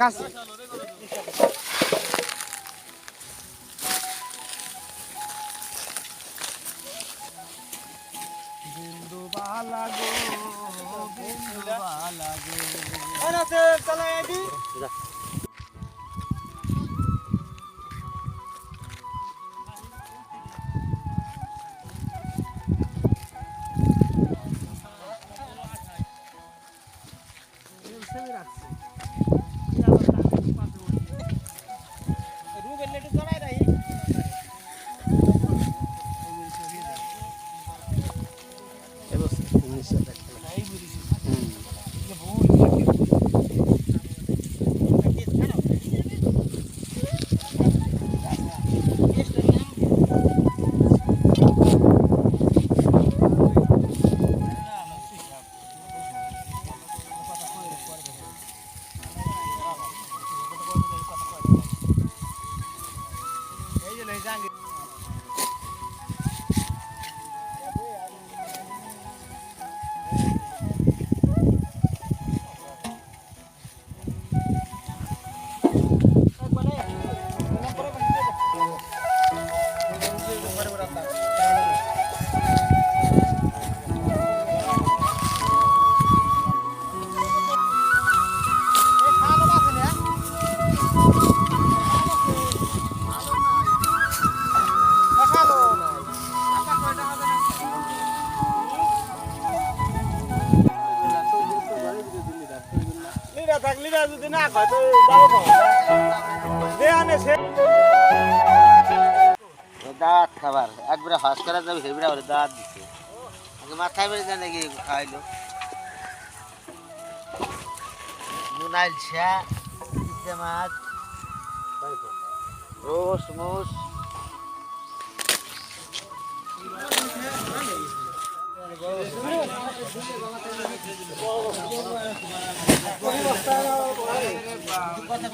খাসি বিন্দু বালা গো বিন্দু বালা গো আনাতে চলে আইডি থাকলি যদি না খায় তো দাঁত খাবার একবার হাস করা যাবে সেবিরা বলে দাঁত দিচ্ছে আগে মাথায় বেড়ে যায় নাকি খাইলো নুনাইল ছা মাছ রোস মোস কথা